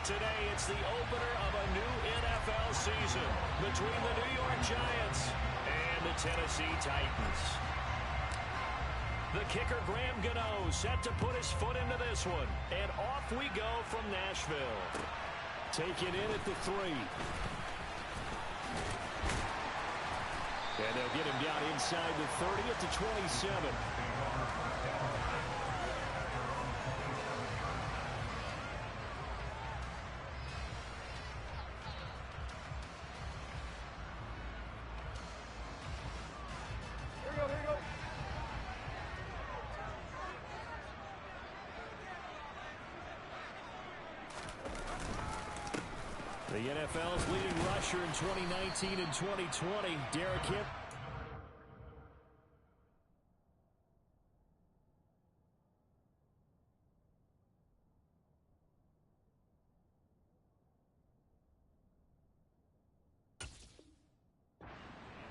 Today, it's the opener of a new NFL season between the New York Giants and the Tennessee Titans. The kicker, Graham Gano, set to put his foot into this one. And off we go from Nashville. Taken in at the 3. And they'll get him down inside the 30 at the 27. The NFL's leading rusher in 2019 and 2020, Derrick Henry.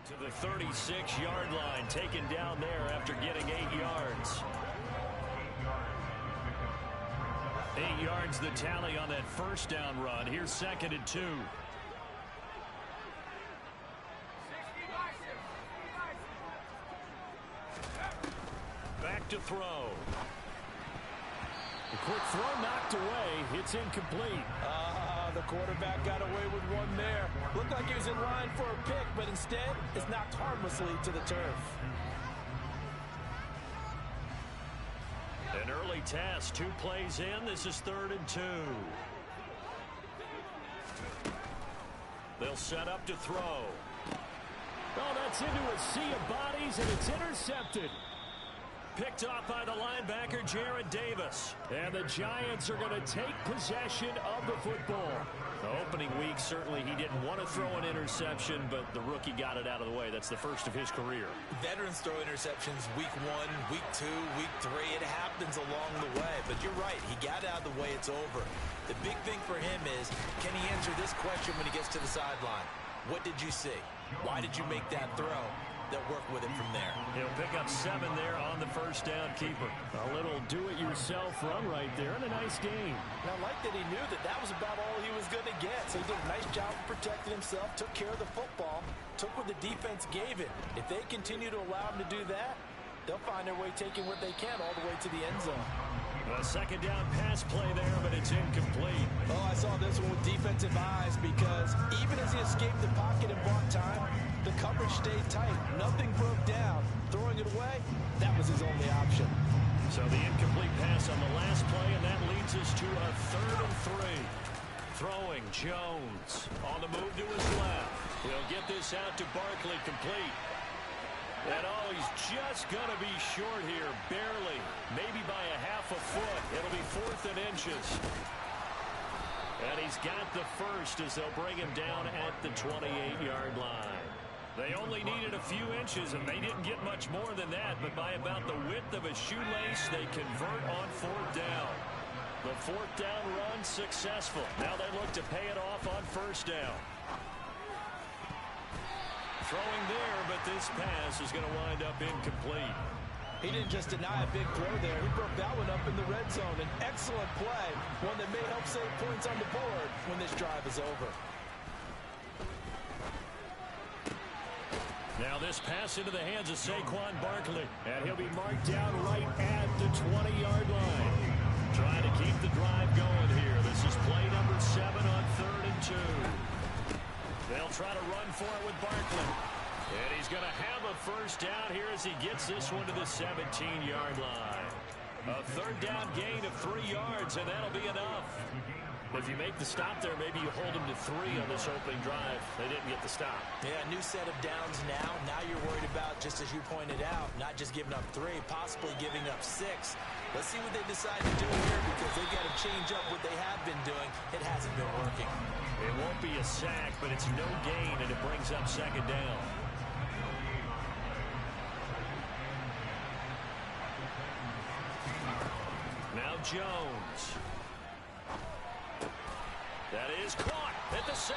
To the 36-yard line, taken down there after getting 8 yards. 8 yards the tally on that first down run. Here's 2nd and 2. Back to throw. The quick throw knocked away. It's incomplete. The quarterback got away with one there. Looked like he was in line for a pick, but instead it's knocked harmlessly to the turf. An early task, 2 plays in. This is 3rd and 2. They'll set up to throw. Oh, that's into a sea of bodies, and it's intercepted. Picked off by the linebacker, Jared Davis. And the Giants are going to take possession of the football. The opening week, certainly he didn't want to throw an interception, but the rookie got it out of the way. That's the first of his career. Veterans throw interceptions week 1, week 2, week 3. It happens along the way. But you're right. He got it out of the way. It's over. The big thing for him is, can he answer this question when he gets to the sideline? What did you see? Why did you make that throw? They'll work with it from there. He'll pick up 7 there on the first down keeper. A little do-it-yourself run right there and a nice gain. And I like that he knew that that was about all he was going to get. So he did a nice job of protecting himself, took care of the football, took what the defense gave him. If they continue to allow him to do that, they'll find their way taking what they can all the way to the end zone. A second down pass play there, but it's incomplete. Oh, I saw this one with defensive eyes because even as he escaped the pocket and bought time, the coverage stayed tight. Nothing broke down. Throwing it away, that was his only option. So the incomplete pass on the last play, and that leads us to a 3rd and 3. Throwing, Jones on the move to his left. He'll get this out to Barkley, complete. And oh, he's just going to be short here, barely, maybe by a half a foot. It'll be 4th and inches. And he's got the first as they'll bring him down at the 28-yard line. They only needed a few inches, and they didn't get much more than that, but by about the width of a shoelace, they convert on 4th down. The 4th down run successful. Now they look to pay it off on 1st down. Throwing there, but this pass is going to wind up incomplete. He didn't just deny a big throw there. He broke that one up in the red zone. An excellent play, one that may help save points on the board when this drive is over. Now this pass into the hands of Saquon Barkley, and he'll be marked down right at the 20-yard line. Trying to keep the drive going here. This is play number 7 on 3rd and 2. They'll try to run for it with Barkley. And he's going to have a first down here as he gets this one to the 17-yard line. A 3rd down gain of 3 yards, and that'll be enough. If you make the stop there, maybe you hold them to 3 on this opening drive. They didn't get the stop. Yeah, new set of downs now. Now you're worried about, just as you pointed out, not just giving up 3, possibly giving up 6. Let's see what they decide to do here because they've got to change up what they have been doing. It hasn't been working. It won't be a sack, but it's no gain, and it brings up 2nd down. Now Jones. That is caught at the 7.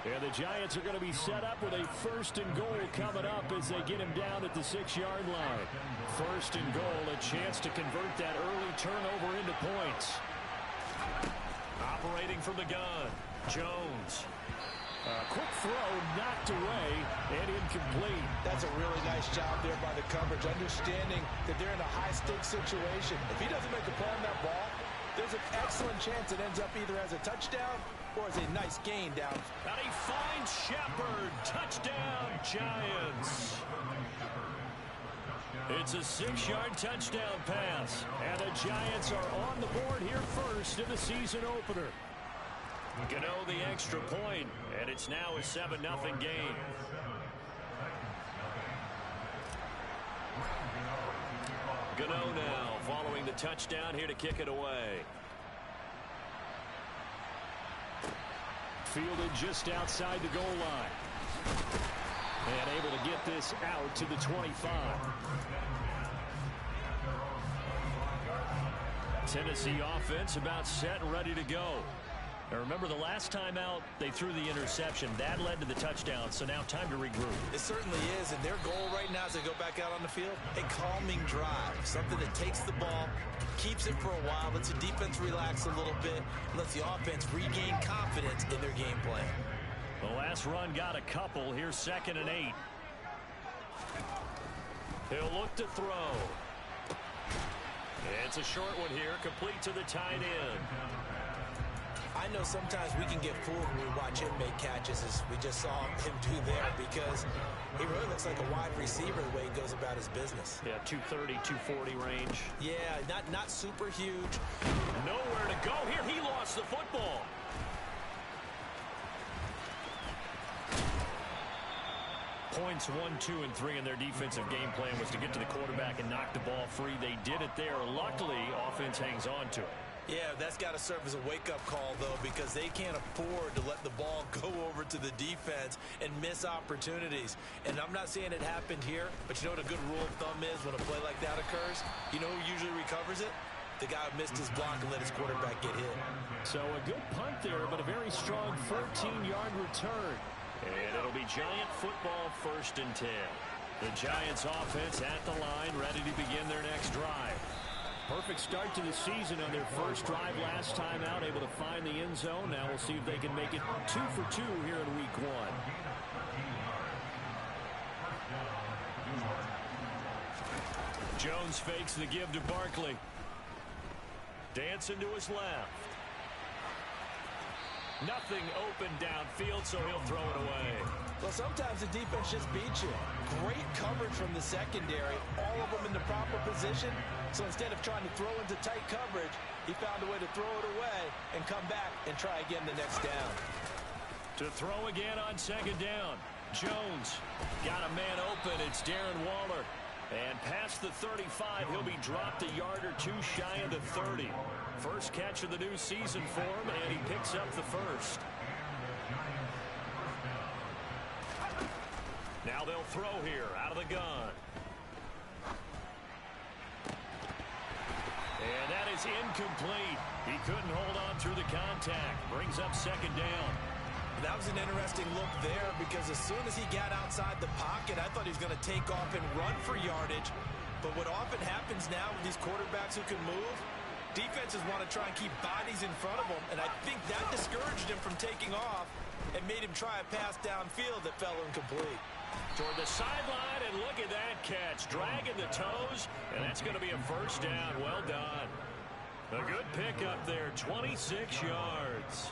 And the Giants are going to be set up with a 1st and goal coming up as they get him down at the 6-yard line. 1st and goal, a chance to convert that early turnover into points. Operating Fighting from the gun. Jones. Quick throw, knocked away, and incomplete. That's a really nice job there by the coverage, understanding that they're in a high-stakes situation. If he doesn't make a play on that ball, there's an excellent chance it ends up either as a touchdown or as a nice gain down. And he finds Shepard. Touchdown, Giants. It's a 6-yard touchdown pass. And the Giants are on the board here first in the season opener. Gano the extra point, and it's now a 7-0 game. Gano now following the touchdown here to kick it away. Fielded just outside the goal line. And able to get this out to the 25. Tennessee offense about set and ready to go. Now remember, the last time out, they threw the interception. That led to the touchdown, so now time to regroup. It certainly is, and their goal right now as they go back out on the field, a calming drive, something that takes the ball, keeps it for a while, lets the defense relax a little bit, and lets the offense regain confidence in their game plan. The last run got a couple. Here's 2nd and 8. He'll look to throw. It's a short one here, complete to the tight end. I know sometimes we can get fooled when we watch him make catches, as we just saw him do there, because he really looks like a wide receiver the way he goes about his business. Yeah, 230, 240 range. Yeah, not super huge. Nowhere to go here. He lost the football. Points 1, 2, and 3 in their defensive game plan was to get to the quarterback and knock the ball free. They did it there. Luckily, offense hangs on to it. Yeah, that's got to serve as a wake-up call, though, because they can't afford to let the ball go over to the defense and miss opportunities. And I'm not saying it happened here, but you know what a good rule of thumb is when a play like that occurs? You know who usually recovers it? The guy who missed his block and let his quarterback get hit. So a good punt there, but a very strong 14-yard return. And it'll be Giant football, 1st and 10. The Giants offense at the line, ready to begin their next drive. Perfect start to the season on their first drive last time out, able to find the end zone. Now we'll see if they can make it 2 for 2 here in week 1. Jones fakes the give to Barkley. Dancing to his left. Nothing open downfield, so he'll throw it away. Well, sometimes the defense just beats you. Great coverage from the secondary, all of them in the proper position. So instead of trying to throw into tight coverage, he found a way to throw it away and come back and try again the next down. To throw again on 2nd down. Jones got a man open. It's Darren Waller. And past the 35, he'll be dropped a yard or 2 shy of the 30. First catch of the new season for him, and he picks up the first. Now they'll throw here out of the gun. And that is incomplete. He couldn't hold on through the contact. Brings up 2nd down. That was an interesting look there, because as soon as he got outside the pocket, I thought he was going to take off and run for yardage. But what often happens now with these quarterbacks who can move, defenses want to try and keep bodies in front of them, and I think that discouraged him from taking off and made him try a pass downfield that fell incomplete. Toward the sideline, and look at that catch. Dragging the toes, and that's going to be a 1st down. Well done. A good pickup there, 26 yards.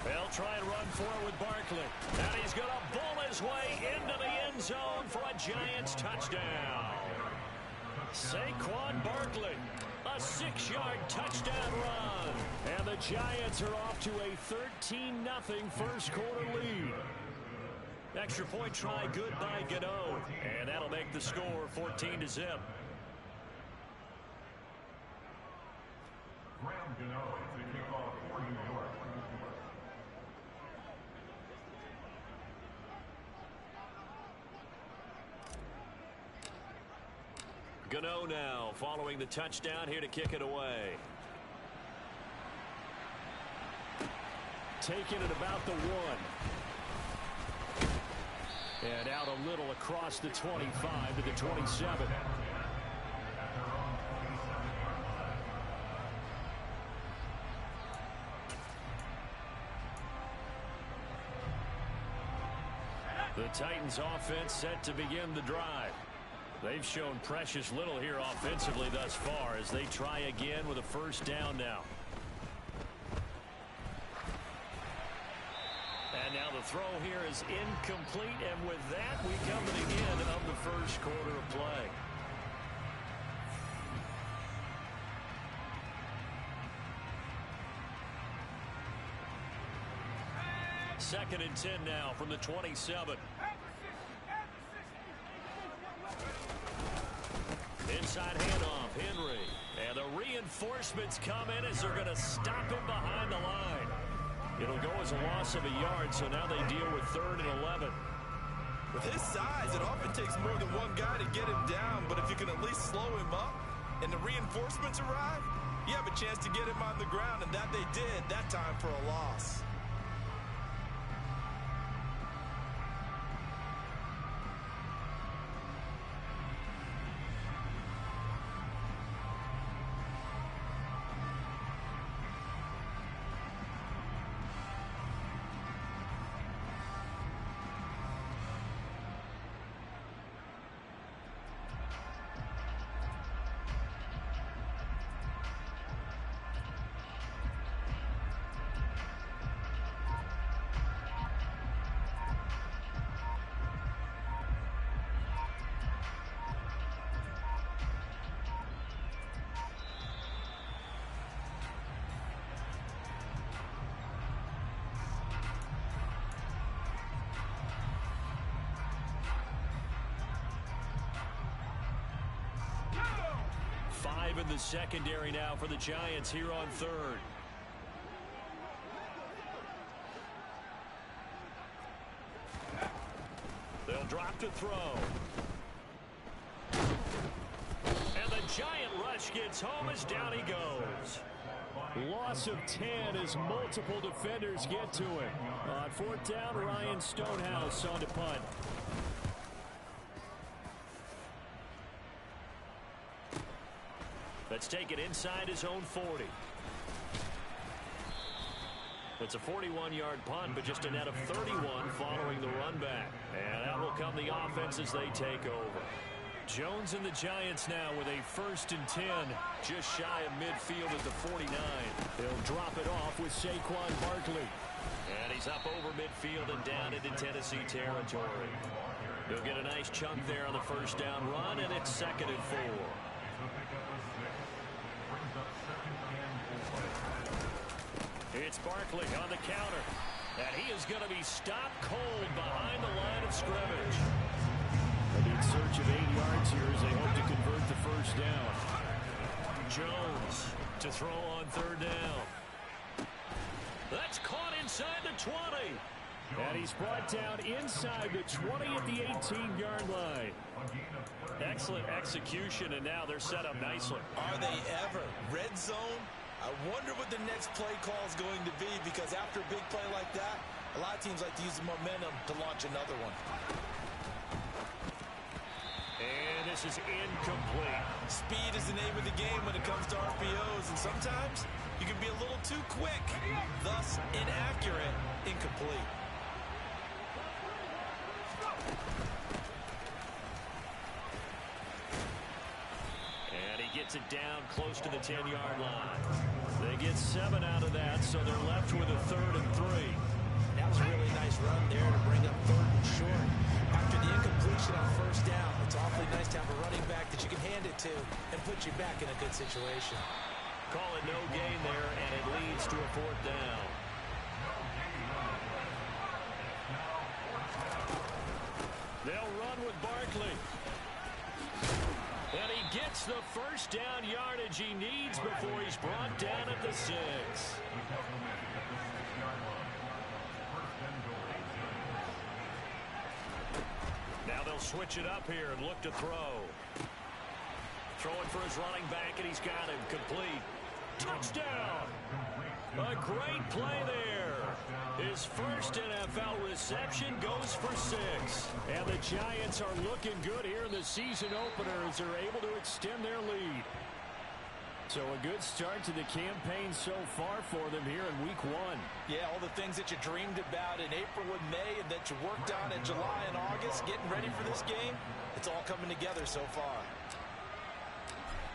They'll try and run forward with Barkley. And he's going to bull his way into the end zone for a Giants touchdown. Saquon Barkley, a 6-yard touchdown run. And the Giants are off to a 13-0 first quarter lead. Extra point try good by Gano. And that'll make the score 14-0. Gano now following the touchdown here to kick it away. Taking it about the 1. And out a little across the 25 to the 27. The Titans offense set to begin the drive. They've shown precious little here offensively thus far as they try again with a first down now. And now the throw here is incomplete, and with that we come to the end of the first quarter of play. Second and 10 now from the 27. Inside handoff, Henry. And the reinforcements come in as they're going to stop him behind the line. It'll go as a loss of a yard, so now they deal with 3rd and 11. With his size, it often takes more than one guy to get him down, but if you can at least slow him up and the reinforcements arrive, you have a chance to get him on the ground, and that they did that time for a loss. In the secondary now for the Giants here on 3rd. They'll drop to throw. And the Giant rush gets home as down he goes. Loss of 10 as multiple defenders get to him. On 4th down, Ryan Stonehouse on to punt. Let's take it inside his own 40. It's a 41-yard punt, but just a net of 31 following the run back. And out will come the offense as they take over. Jones and the Giants now with a 1st and 10, just shy of midfield at the 49. They'll drop it off with Saquon Barkley. And he's up over midfield and down into Tennessee territory. He'll get a nice chunk there on the first down run, and it's 2nd and 4. It's Barkley on the counter. And he is going to be stopped cold behind the line of scrimmage. In search of 8 yards here as they hope to convert the first down. Jones to throw on 3rd down. That's caught inside the 20. And he's brought down inside the 20 at the 18-yard line. Excellent execution, and now they're set up nicely. Are they ever? Red zone? I wonder what the next play call is going to be, because after a big play like that, a lot of teams like to use the momentum to launch another one. And this is incomplete. Speed is the name of the game when it comes to RPOs, and sometimes you can be a little too quick, thus inaccurate, incomplete. Gets it down close to the 10-yard line. They get 7 out of that, so they're left with a 3rd and 3. That was a really nice run there to bring up 3rd and short. After the incompletion on 1st down, it's awfully nice to have a running back that you can hand it to and put you back in a good situation. Call it no gain there, and it leads to a 4th down. They'll run with Barkley. And he gets the first down yardage he needs before he's brought down at the 6. Now they'll switch it up here and look to throw. Throwing for his running back, and he's got him complete. Touchdown! A great play there. His first NFL reception goes for 6. And the Giants are looking good here in the season opener as they're able to extend their lead. So a good start to the campaign so far for them here in week 1. Yeah, all the things that you dreamed about in April and May and that you worked on in July and August, getting ready for this game, it's all coming together so far.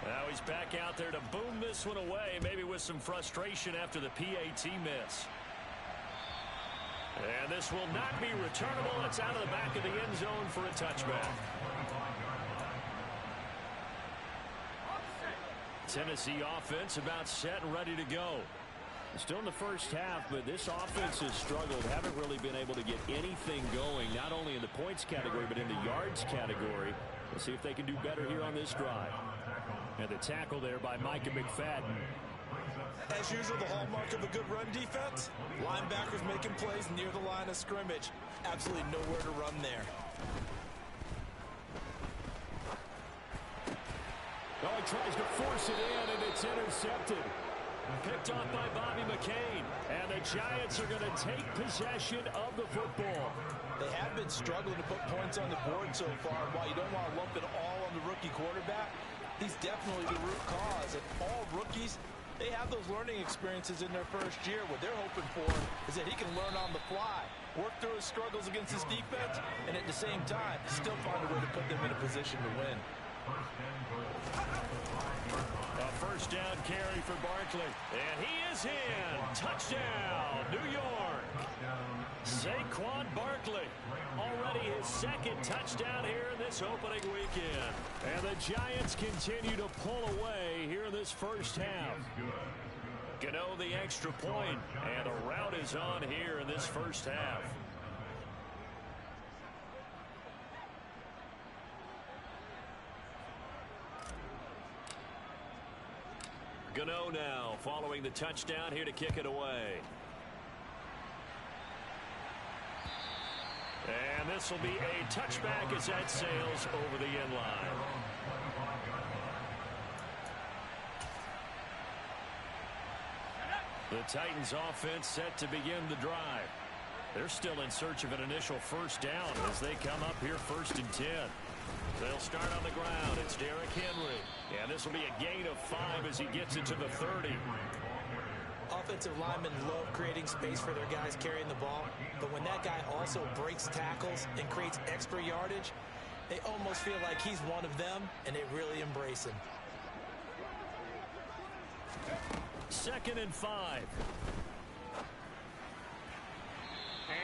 Now he's back out there to boom this one away, maybe with some frustration after the PAT miss. And this will not be returnable. It's out of the back of the end zone for a touchback. Tennessee offense about set and ready to go. Still in the first half, but this offense has struggled. Haven't really been able to get anything going, not only in the points category, but in the yards category. We'll see if they can do better here on this drive. And the tackle there by Micah McFadden. As usual, the hallmark of a good run defense, linebackers making plays near the line of scrimmage. Absolutely nowhere to run there. Oh, he tries to force it in, and it's intercepted. Picked off by Bobby McCain. And the Giants are going to take possession of the football. They have been struggling to put points on the board so far. While you don't want to lump it all on the rookie quarterback, he's definitely the root cause. And all rookies, they have those learning experiences in their first year. What they're hoping for is that he can learn on the fly, work through his struggles against his defense, and at the same time, still find a way to put them in a position to win. A first down carry for Barkley. And he is in. Touchdown, New York. Saquon Barkley. Already his second touchdown here in this opening weekend. And the Giants continue to pull away here in this first half. Gano the extra point, and the route is on here in this first half. Gano now following the touchdown here to kick it away. And this will be a touchback as that sails over the end line. The Titans offense set to begin the drive. They're still in search of an initial first down as they come up here 1st and 10. They'll start on the ground. It's Derrick Henry. And this will be a gain of 5 as he gets into the 30. Offensive linemen love creating space for their guys carrying the ball, but when that guy also breaks tackles and creates extra yardage, they almost feel like he's one of them, and they really embrace him. 2nd and 5.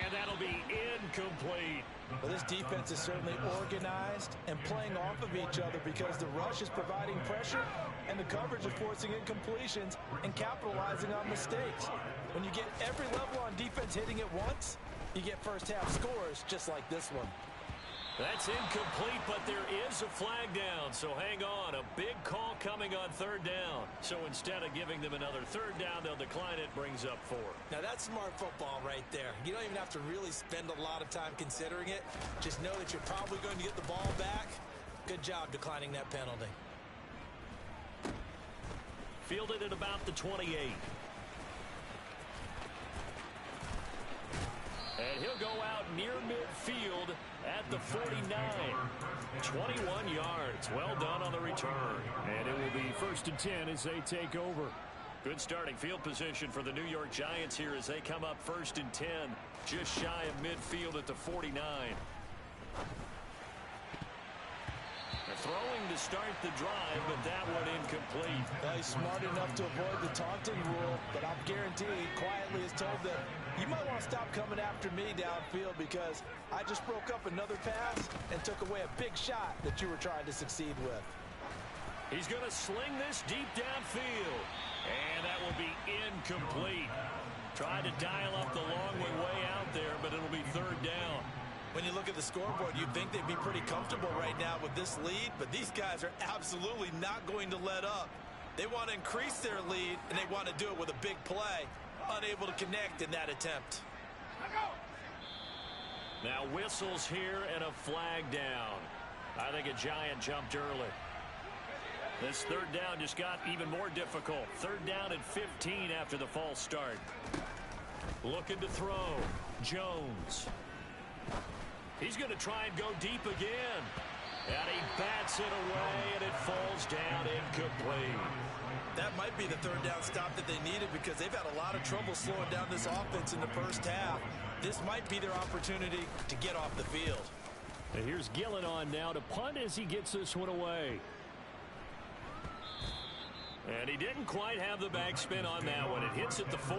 And that'll be incomplete. Well, this defense is certainly organized and playing off of each other because the rush is providing pressure and the coverage is forcing incompletions and capitalizing on mistakes. When you get every level on defense hitting at once, you get first half scores just like this one. That's incomplete, but there is a flag down, so hang on. A big call coming on 3rd down. So instead of giving them another 3rd down, they'll decline it, brings up 4. Now that's smart football right there. You don't even have to really spend a lot of time considering it. Just know that you're probably going to get the ball back. Good job declining that penalty. Fielded at about the 28. And he'll go out near midfield at the 49. 21 yards. Well done on the return. And it will be 1st and 10 as they take over. Good starting field position for the New York Giants here as they come up 1st and 10. Just shy of midfield at the 49. They're throwing to start the drive, but that one incomplete. Well, he's smart enough to avoid the taunting rule, but I'm guaranteed quietly has told them, you might want to stop coming after me downfield because I just broke up another pass and took away a big shot that you were trying to succeed with. He's going to sling this deep downfield. And that will be incomplete. Tried to dial up the long way out there, but it'll be 3rd down. When you look at the scoreboard, you'd think they'd be pretty comfortable right now with this lead, but these guys are absolutely not going to let up. They want to increase their lead, and they want to do it with a big play. Unable to connect in that attempt. Now whistles here and a flag down. I think a Giant jumped early. This 3rd down just got even more difficult. 3rd down and 15 after the false start. Looking to throw. Jones. He's going to try and go deep again. And he bats it away, and it falls down incomplete. That might be the third down stop that they needed because they've had a lot of trouble slowing down this offense in the first half. This might be their opportunity to get off the field. And here's Gillen on now to punt as he gets this one away. And he didn't quite have the backspin on that one. It hits at the 4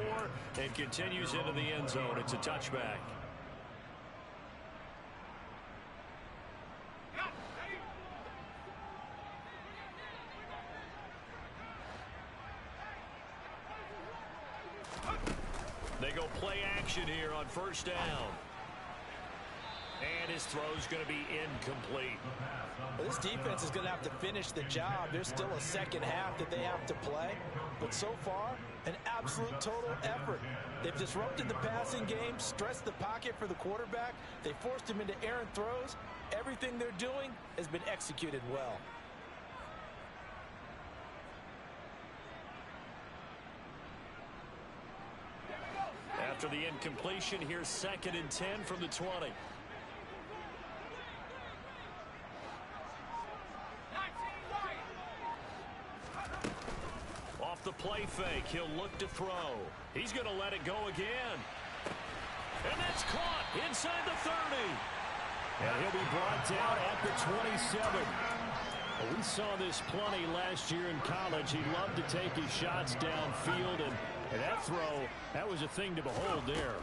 and continues into the end zone. It's a touchback. They go play action here on first down. And his throw's going to be incomplete. Well, this defense is going to have to finish the job. There's still a second half that they have to play. But so far, an absolute total effort. They've disrupted the passing game, stressed the pocket for the quarterback. They forced him into errant throws. Everything they're doing has been executed well. After the incompletion, here's 2nd and 10 from the 20. Off the play fake, he'll look to throw. He's going to let it go again. And that's caught inside the 30. And he'll be brought down at the 27. Well, we saw this plenty last year in college. He loved to take his shots downfield, and that throw, that was a thing to behold there.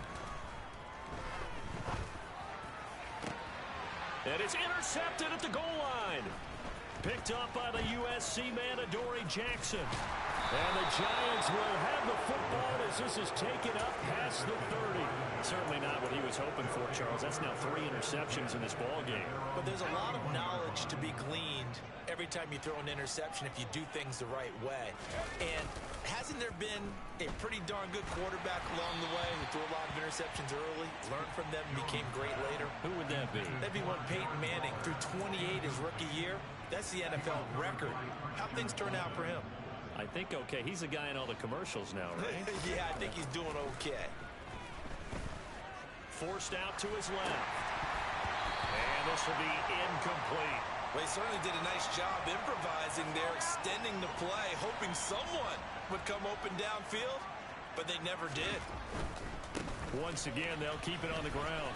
And it's intercepted at the goal line. Picked up by the USC man, Adoree Jackson. And the Giants will have the football as this is taken up past the 30. Certainly not what he was hoping for, Charles. That's now 3 interceptions in this ball game. But there's a lot of knowledge to be gleaned every time you throw an interception if you do things the right way. And hasn't there been a pretty darn good quarterback along the way who threw a lot of interceptions early, learned from them, and became great later? Who would that be? That'd be one Peyton Manning threw 28 his rookie year. That's the NFL record. How'd things turn out for him? I think okay. He's the guy in all the commercials now, right? Yeah, I think he's doing okay. Forced out to his left. And this will be incomplete. Well, he certainly did a nice job improvising there, extending the play, hoping someone would come open downfield, but they never did. Once again, they'll keep it on the ground.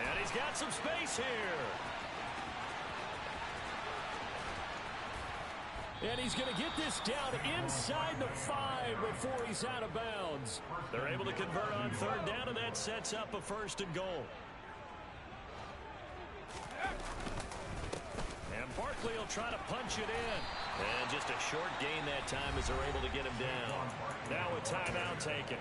And he's got some space here. And he's going to get this down inside the 5 before he's out of bounds. They're able to convert on 3rd down, and that sets up a 1st and goal. And Barkley will try to punch it in. And just a short gain that time as they're able to get him down. Now a timeout taken.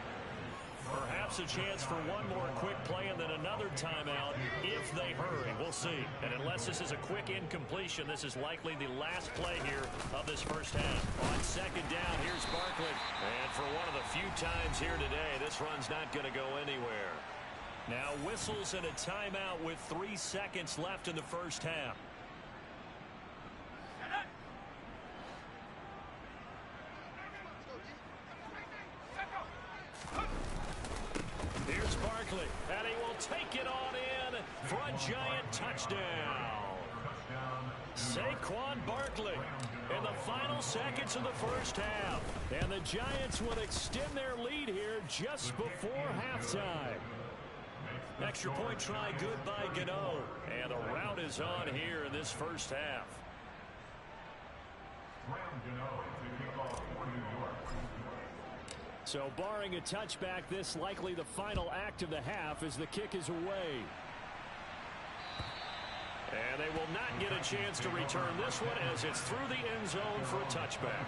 Perhaps a chance for one more quick play and then another timeout if they hurry. We'll see. And unless this is a quick incompletion, this is likely the last play here of this first half. On 2nd down, here's Barkley. And for one of the few times here today, this run's not going to go anywhere. Now whistles and a timeout with 3 seconds left in the first half. Here's Barkley, and he will take it on in for a giant touchdown. Saquon Barkley in the final seconds of the first half. And the Giants would extend their lead here just before halftime. Extra point try good by Gano. And the route is on here in this first half. So barring a touchback, this likely the final act of the half as the kick is away. And they will not get a chance to return this one as it's through the end zone for a touchback.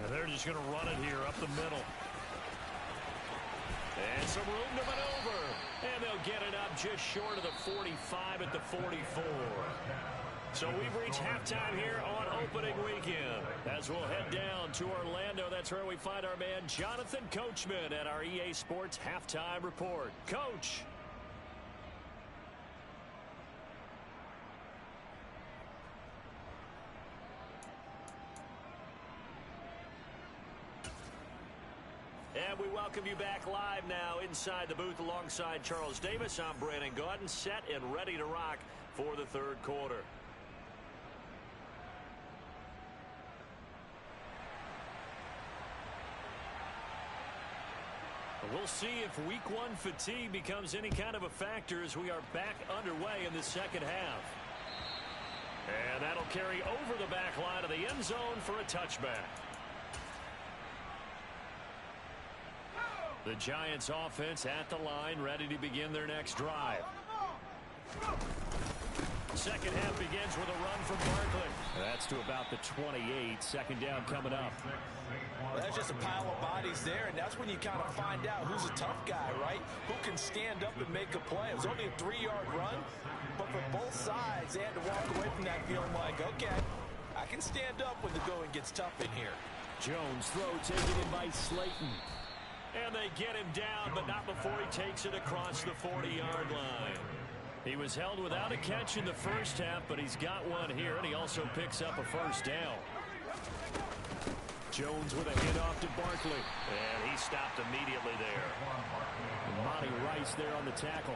They're just going to run it here up the middle. And some room to maneuver. And they'll get it up just short of the 45 at the 44. So we've reached halftime here on opening weekend. As we'll head down to Orlando, that's where we find our man Jonathan Coachman at our EA Sports Halftime Report. Coach. And we welcome you back live now inside the booth alongside Charles Davis. I'm Brandon Gaudin, set and ready to rock for the third quarter. We'll see if week one fatigue becomes any kind of a factor as we are back underway in the second half. And that'll carry over the back line of the end zone for a touchback. The Giants offense at the line, ready to begin their next drive. Second half begins with a run from Barkley. That's to about the 28. Second down coming up. Well, that's just a pile of bodies there, and that's when you kind of find out who's a tough guy, right? Who can stand up and make a play. It was only a 3-yard run, but for both sides, they had to walk away from that feeling like, okay, I can stand up when the going gets tough in here. Jones throw taken in by Slayton. And they get him down, but not before he takes it across the 40-yard line. He was held without a catch in the first half, but he's got one here, and he also picks up a first down. Jones with a handoff to Barkley, and he stopped immediately there. And Monty Rice there on the tackle.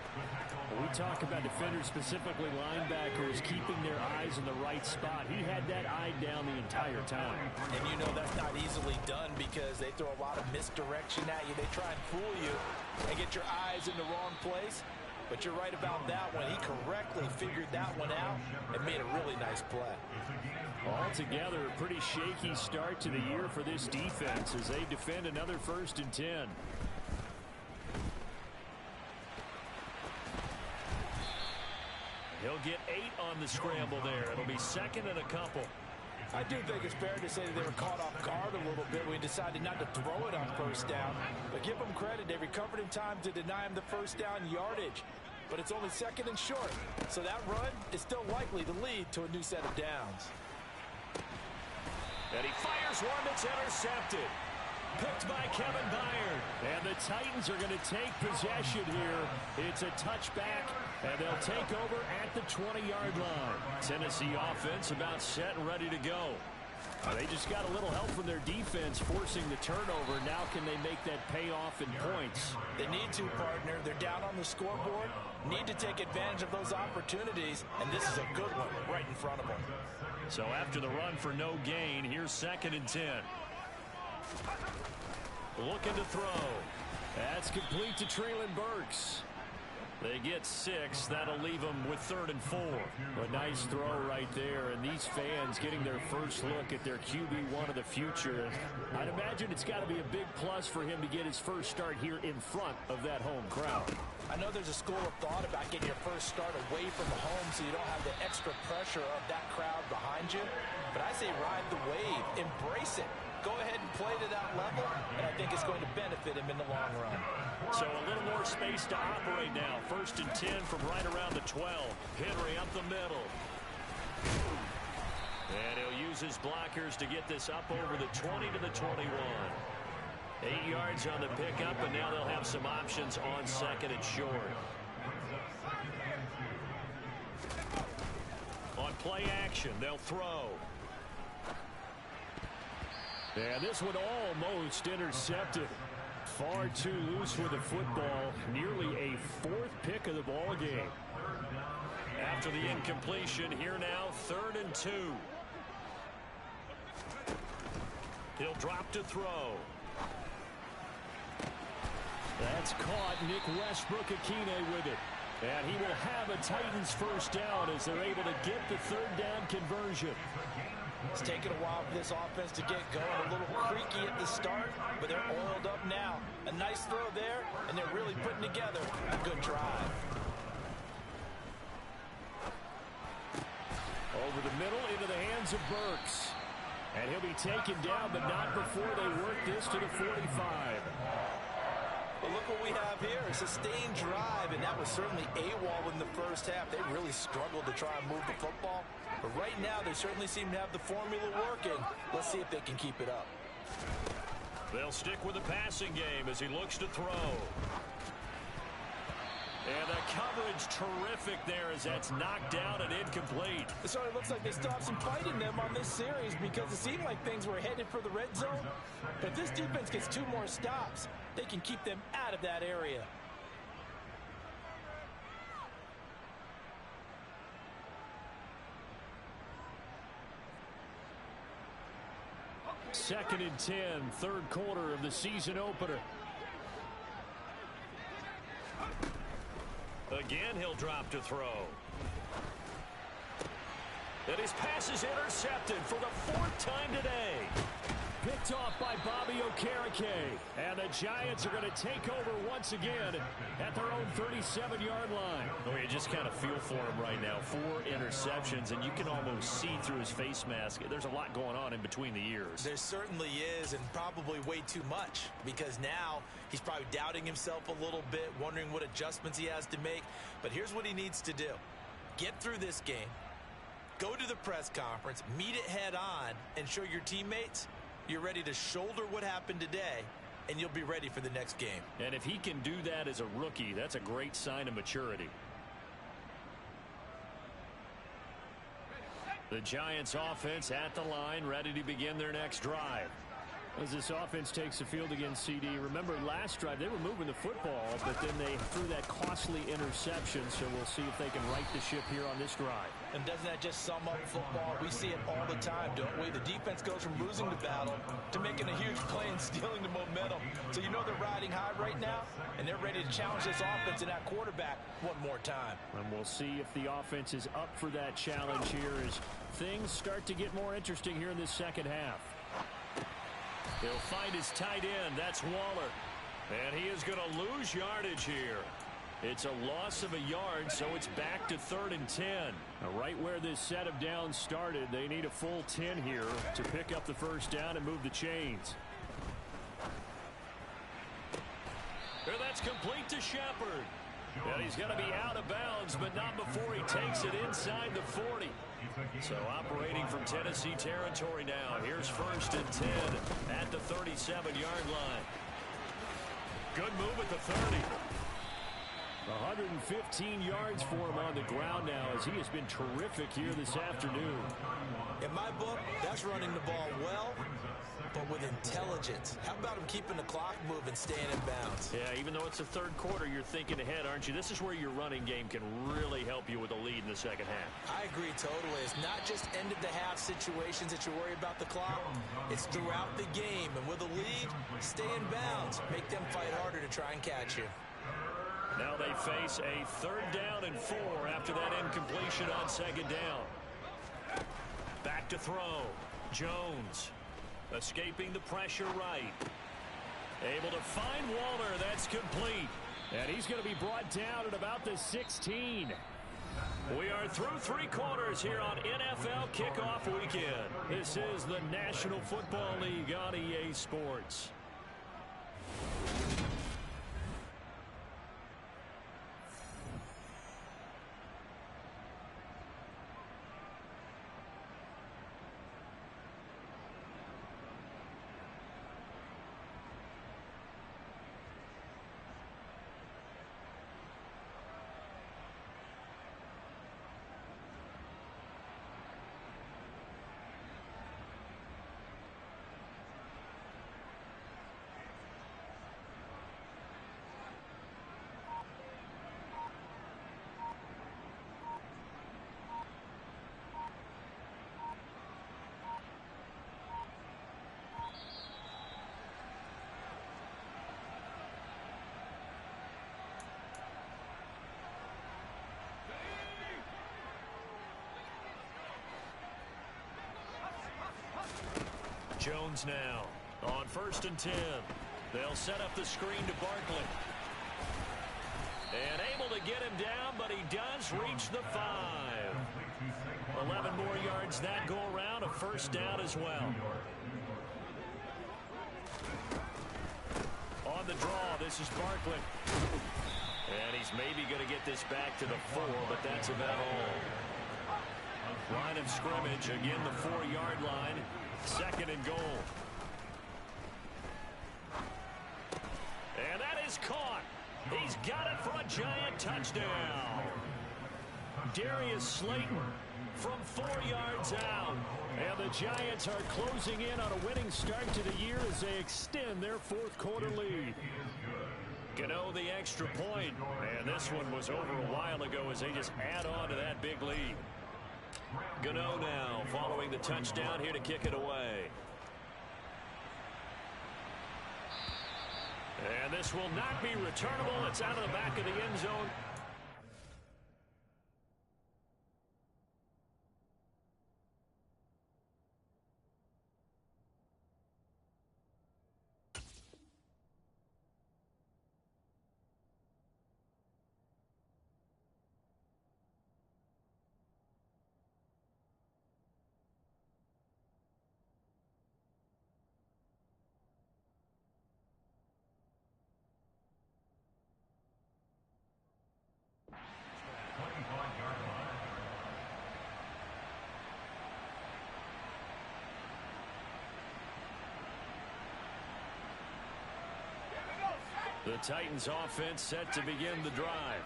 When we talk about defenders, specifically linebackers, keeping their eyes in the right spot, he had that eye down the entire time. And you know that's not easily done because they throw a lot of misdirection at you. They try and fool you and get your eyes in the wrong place. But you're right about that one. He correctly figured that one out and made a really nice play. Altogether, a pretty shaky start to the year for this defense as they defend another 1st and 10. He'll get 8 on the scramble there. It'll be second and a couple. I do think it's fair to say that they were caught off guard a little bit when we decided not to throw it on first down. But give them credit. They recovered in time to deny him the first down yardage. But it's only second and short. So that run is still likely to lead to a new set of downs. And he fires one that's intercepted. Picked by Kevin Byard. And the Titans are going to take possession here. It's a touchback, and they'll take over at the 20-yard line. Tennessee offense about set and ready to go. They just got a little help from their defense forcing the turnover. Now can they make that pay off in points? They need to, partner. They're down on the scoreboard. Need to take advantage of those opportunities, and this is a good one right in front of them. So after the run for no gain, here's 2nd and 10. Looking to throw. That's complete to Treylon Burks. They get 6. That'll leave them with 3rd and 4. A nice throw right there. And these fans getting their first look at their QB1 of the future. I'd imagine it's got to be a big plus for him to get his first start here in front of that home crowd. I know there's a school of thought about getting your first start away from the home so you don't have the extra pressure of that crowd behind you. But I say ride the wave. Embrace it. Go ahead and play to that level, and I think it's going to benefit him in the long run. So a little more space to operate now. 1st and 10 from right around the 12. Henry up the middle. And he'll use his blockers to get this up over the 20 to the 21. 8 yards on the pickup, and now they'll have some options on 2nd and short. On play action, they'll throw. And this one almost intercepted. Far too loose with the football. Nearly a 4th pick of the ball game. After the incompletion, here now, 3rd and 2. He'll drop to throw. That's caught. Nick Westbrook-Akine with it. And he will have a Titans first down as they're able to get the 3rd down conversion. It's taken a while for this offense to get going. A little creaky at the start, but they're oiled up now. A nice throw there, and they're really putting together a good drive. Over the middle into the hands of Burks. And he'll be taken down, but not before they work this to the 45. Well, look what we have here. A sustained drive, and that was certainly AWOL in the first half. They really struggled to try and move the football. But right now, they certainly seem to have the formula working. Let's see if they can keep it up. They'll stick with the passing game as he looks to throw. And the coverage terrific there as that's knocked down and incomplete. It certainly looks like they still have some fight in them on this series because it seemed like things were headed for the red zone. But if this defense gets 2 more stops, they can keep them out of that area. Second and 10, third quarter of the season opener. Again, he'll drop to throw. And his pass is intercepted for the 4th time today. Picked off by Bobby Okereke. And the Giants are going to take over once again at their own 37-yard line. Oh, you just kind of feel for him right now. 4 interceptions, and you can almost see through his face mask. There's a lot going on in between the ears. There certainly is, and probably way too much, because now he's probably doubting himself a little bit, wondering what adjustments he has to make. But here's what he needs to do. Get through this game, go to the press conference, meet it head on, and show your teammates you're ready to shoulder what happened today, and you'll be ready for the next game. And if he can do that as a rookie, that's a great sign of maturity. The Giants offense at the line, ready to begin their next drive. As this offense takes the field against CD, remember last drive they were moving the football, but then they threw that costly interception, so we'll see if they can right the ship here on this drive. And doesn't that just sum up football? We see it all the time, don't we? The defense goes from losing the battle to making a huge play and stealing the momentum. So you know they're riding high right now, and they're ready to challenge this offense and that quarterback one more time. And we'll see if the offense is up for that challenge here as things start to get more interesting here in this second half. He'll find his tight end. That's Waller. And he is going to lose yardage here. It's a loss of a yard, so it's back to 3rd and 10. Now, right where this set of downs started, they need a full 10 here to pick up the first down and move the chains. And that's complete to Shepard. And he's going to be out of bounds, but not before he takes it inside the 40. So operating from Tennessee territory now. Here's 1st and 10 at the 37-yard line. Good move at the 30. 115 yards for him on the ground now as he has been terrific here this afternoon. In my book, that's running the ball well, but with intelligence. How about him keeping the clock moving, staying in bounds? Yeah, even though it's the 3rd quarter, you're thinking ahead, aren't you? This is where your running game can really help you with a lead in the second half. I agree totally. It's not just end-of-the-half situations that you worry about the clock. It's throughout the game. And with a lead, stay in bounds. Make them fight harder to try and catch you. Now they face a 3rd down and 4 after that incompletion on 2nd down. Back to throw. Jones escaping the pressure right. Able to find Waller. That's complete. And he's going to be brought down at about the 16. We are through 3 quarters here on NFL Kickoff Weekend. This is the National Football League on EA Sports. Jones now on 1st and 10. They'll set up the screen to Barkley. And able to get him down, but he does reach the 5. 11 more yards that go around, a 1st down as well. On on the draw. This is Barkley. And he's maybe going to get this back to the 4, but that's about all. Line of scrimmage, again the 4-yard line. 2nd and goal. And that is caught. He's got it for a giant touchdown. Darius Slayton from 4 yards out. And the Giants are closing in on a winning start to the year as they extend their 4th quarter lead. Gano the extra point. And this one was over a while ago as they just add on to that big lead. Gano now following the touchdown here to kick it away. And this will not be returnable. It's out of the back of the end zone. The Titans offense set to begin the drive.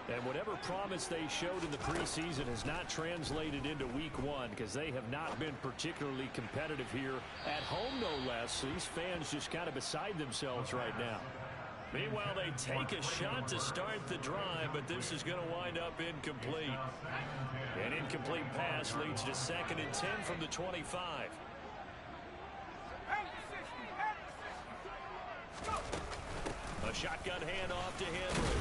And whatever promise they showed in the preseason has not translated into week 1 because they have not been particularly competitive here at home, no less. These fans just kind of beside themselves right now. Meanwhile, they take a shot to start the drive, but this is going to wind up incomplete. An incomplete pass leads to 2nd and 10 from the 25. A shotgun handoff to Henry.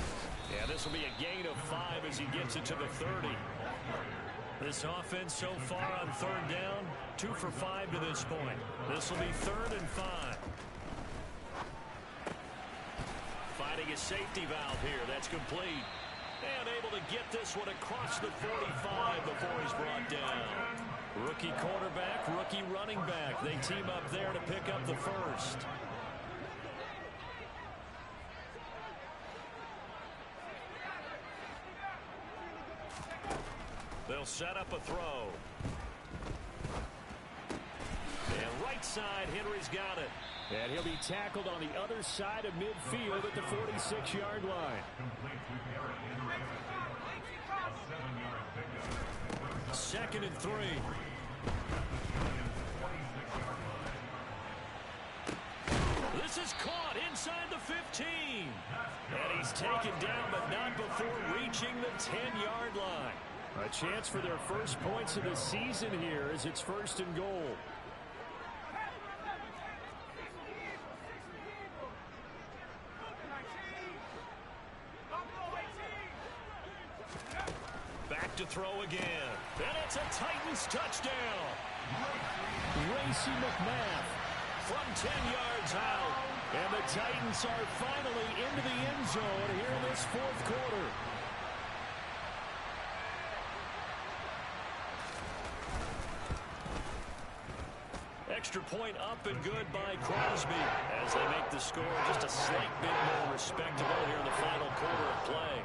Yeah, this will be a gain of 5 as he gets it to the 30. This offense so far on 3rd down, 2 for 5 to this point. This will be 3rd and 5. Finding a safety valve here. That's complete. And able to get this one across the 45 before he's brought down. Rookie quarterback, rookie running back. They team up there to pick up the first. They'll set up a throw. And right side, Henry's got it. And he'll be tackled on the other side of midfield at the 46-yard line. 2nd and 3. This is caught inside the 15. And he's taken down, but not before reaching the 10-yard line. A chance for their first points of the season here as it's 1st and goal. Back to throw again. And it's a Titans touchdown. Racy McMath from 10 yards out. And the Titans are finally into the end zone here in this 4th quarter. Extra point up and good by Crosby as they make the score just a slight bit more respectable here in the final quarter of play.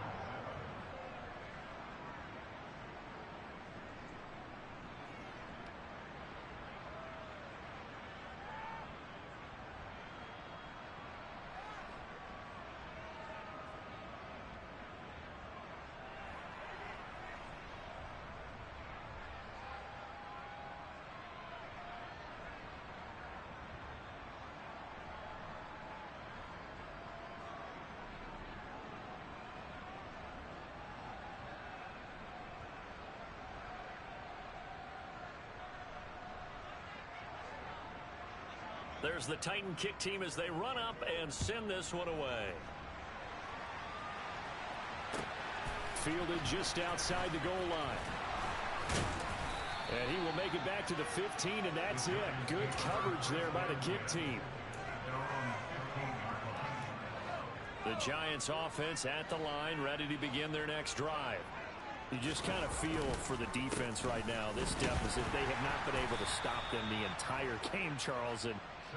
There's the Titan kick team as they run up and send this one away. Fielded just outside the goal line. And he will make it back to the 15, and that's it. Good coverage there by the kick team. The Giants offense at the line, ready to begin their next drive. You just kind of feel for the defense right now. This deficit, they have not been able to stop them the entire game, Charles. And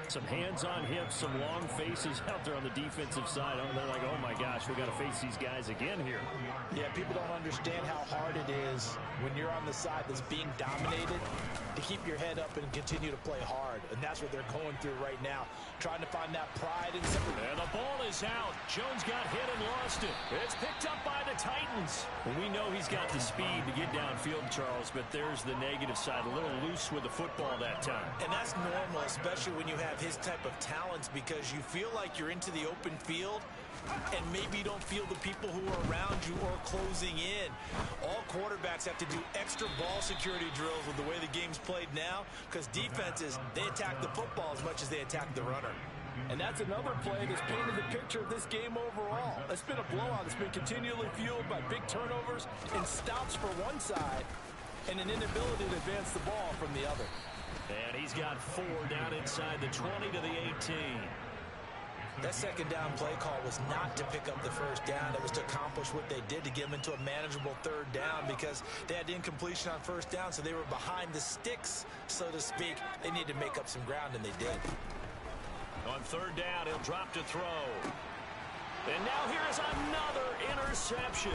Some hands on hips, some long faces out there on the defensive side. They're like, oh my gosh, we got to face these guys again here. Yeah, people don't understand how hard it is when you're on the side that's being dominated to keep your head up and continue to play hard. And that's what they're going through right now, trying to find that pride in something. And the ball is out. Jones got hit and lost it. It's picked up by the Titans. Well, we know he's got the speed to get downfield, Charles, but there's the negative side. A little loose with the football that time. And that's normal, especially when you have his type of talents, because you feel like you're into the open field and maybe you don't feel the people who are around you or closing in. All quarterbacks have to do extra ball security drills with the way the game's played now, because defenses, they attack the football as much as they attack the runner. And that's another play that's painted the picture of this game overall. It's been a blowout that's been continually fueled by big turnovers and stops for one side and an inability to advance the ball from the other. And he's got 4 down inside the 20 to the 18. That second down play call was not to pick up the first down. It was to accomplish what they did, to get them into a manageable third down, because they had incompletion on first down, so they were behind the sticks, so to speak. They needed to make up some ground, and they did. On third down, he'll drop to throw. And now here is another interception.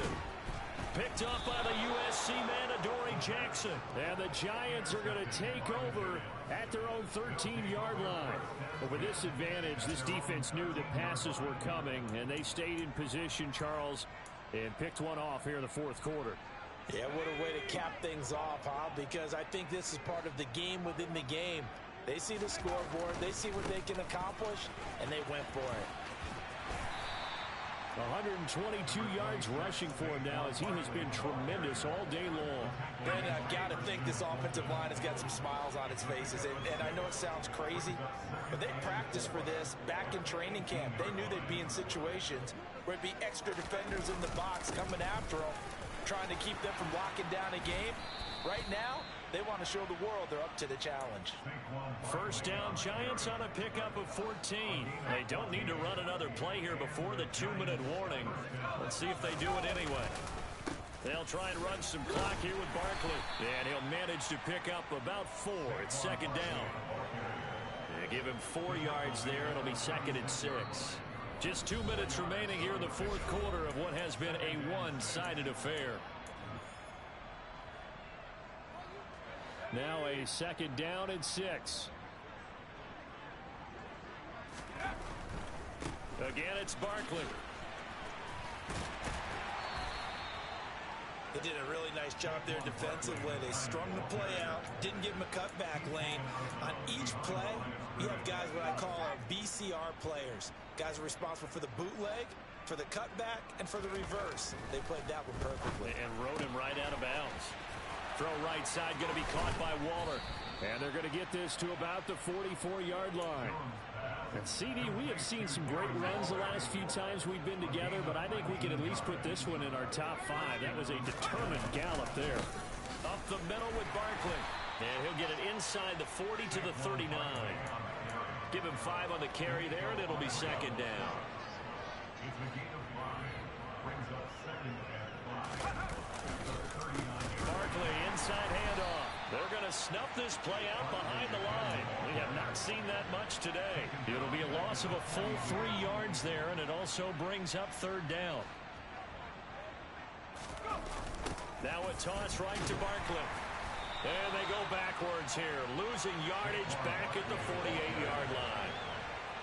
Picked up by the USC man, Adoree Jackson. And the Giants are going to take over at their own 13-yard line. But with this advantage, this defense knew that passes were coming, and they stayed in position, Charles, and picked one off here in the fourth quarter. Yeah, what a way to cap things off, huh? Because I think this is part of the game within the game. They see the scoreboard, they see what they can accomplish, and they went for it. 122 yards rushing for him now, as he has been tremendous all day long. Brandon, I've got to think this offensive line has got some smiles on its faces. And I know it sounds crazy, but they practiced for this back in training camp. They knew they'd be in situations where it'd be extra defenders in the box coming after them, trying to keep them from locking down a game. Right now, they want to show the world they're up to the challenge. First down, Giants on a pickup of 14. They don't need to run another play here before the 2-minute warning. Let's see if they do it anyway. They'll try and run some clock here with Barkley. And he'll manage to pick up about 4. It's second down. They give him 4 yards there. It'll be second and 6. Just 2 minutes remaining here in the fourth quarter of what has been a one-sided affair. Now a second down and 6. Again, it's Barkley. They did a really nice job there defensively. They strung the play out, didn't give him a cutback lane. On each play, you have guys what I call BCR players. Guys are responsible for the bootleg, for the cutback, and for the reverse. They played that one perfectly. And rode him right out of bounds. Throw right side, going to be caught by Waller. And they're going to get this to about the 44-yard line. And CD, we have seen some great runs the last few times we've been together, but I think we can at least put this one in our top 5. That was a determined gallop there. Up the middle with Barkley. And he'll get it inside the 40 to the 39. Give him 5 on the carry there, and it'll be second down. Barkley, inside handoff. They're going to snuff this play out behind the line. We have not seen that much today. It'll be a loss of a full 3 yards there, and it also brings up third down. Now a toss right to Barkley. And they go backwards here, losing yardage back at the 48-yard line.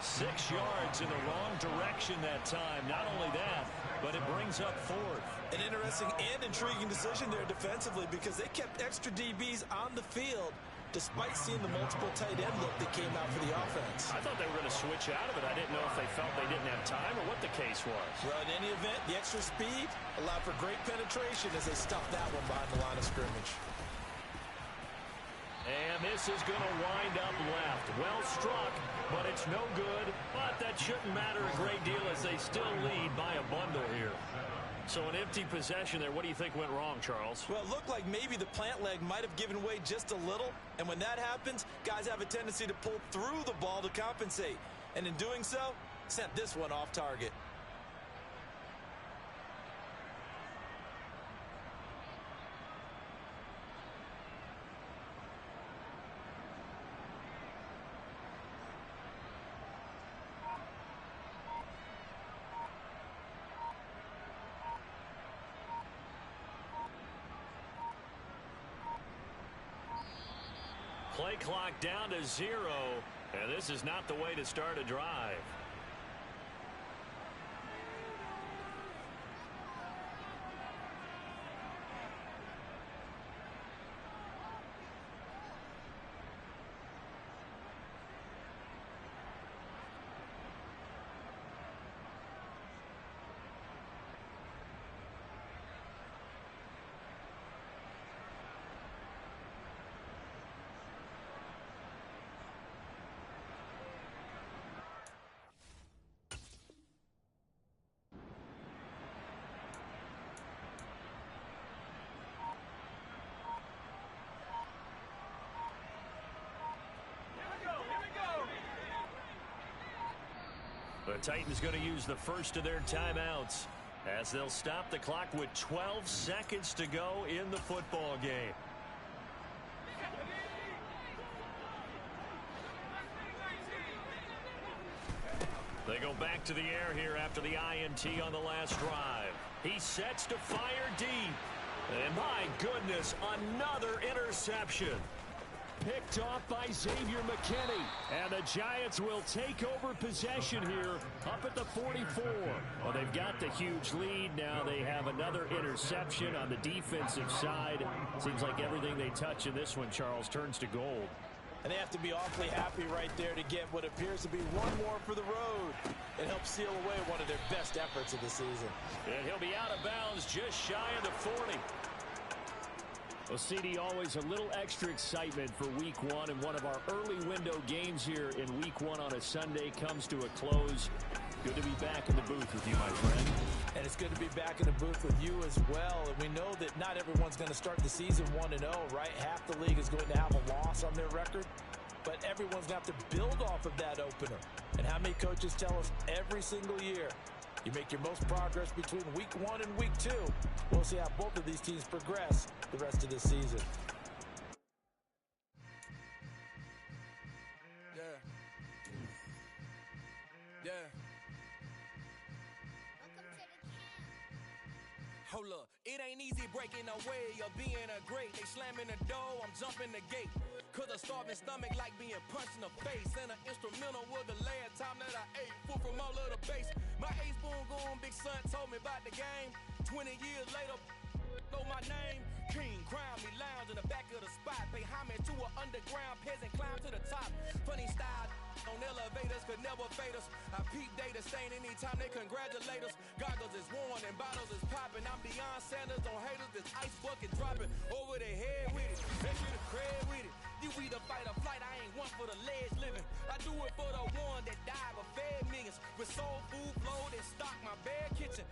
6 yards in the wrong direction that time. Not only that, but it brings up fourth. An interesting and intriguing decision there defensively, because they kept extra DBs on the field despite seeing the multiple tight end look that came out for the offense. I thought they were going to switch out of it. I didn't know if they felt they didn't have time or what the case was. Well, in any event, the extra speed allowed for great penetration as they stuffed that one behind the line of scrimmage. And this is going to wind up left. Well struck, but it's no good. But that shouldn't matter a great deal as they still lead by a bundle here. So an empty possession there. What do you think went wrong, Charles? Well, it looked like maybe the plant leg might have given way just a little. And when that happens, guys have a tendency to pull through the ball to compensate. And in doing so, sent this one off target. Play clock down to 0, and this is not the way to start a drive. The Titans going to use the first of their timeouts as they'll stop the clock with 12 seconds to go in the football game. They go back to the air here after the INT on the last drive. He sets to fire deep. And my goodness, another interception. Picked off by Xavier McKinney. And the Giants will take over possession here up at the 44. Well, they've got the huge lead. Now they have another interception on the defensive side. Seems like everything they touch in this one, Charles, turns to gold. And they have to be awfully happy right there to get what appears to be one more for the road. It helps seal away one of their best efforts of the season. And he'll be out of bounds just shy of the 40. Well, CD, always a little extra excitement for Week 1, and one of our early window games here in Week 1 on a Sunday comes to a close. Good to be back in the booth with you, my friend. And it's good to be back in the booth with you as well. And we know that not everyone's going to start the season 1-0, right? Half the league is going to have a loss on their record. But everyone's going to have to build off of that opener. And how many coaches tell us every single year, you make your most progress between Week 1 and Week 2. We'll see how both of these teams progress the rest of this season. Hold up, it ain't easy breaking away or being a great. They slamming the door, I'm jumping the gate. Cause a starving stomach like being punched in the face. And an instrumental was the last time that I ate food from all of the base. My A-spoon goon, big son told me about the game. 20 years later, know my name. King, crown me, lounge in the back of the spot. Pay homage to an underground peasant, climb to the top. Funny style on elevators could never fade us. I peep data stain anytime they congratulate us. Goggles is worn and bottles is popping. I'm Deion Sanders on haters, this ice bucket dropping over their head with it. They should have cred with it. You either fight or flight, I ain't one for the ledge living. I do it for the one that died but fed millions. With soul food flow that stock my bare kitchen.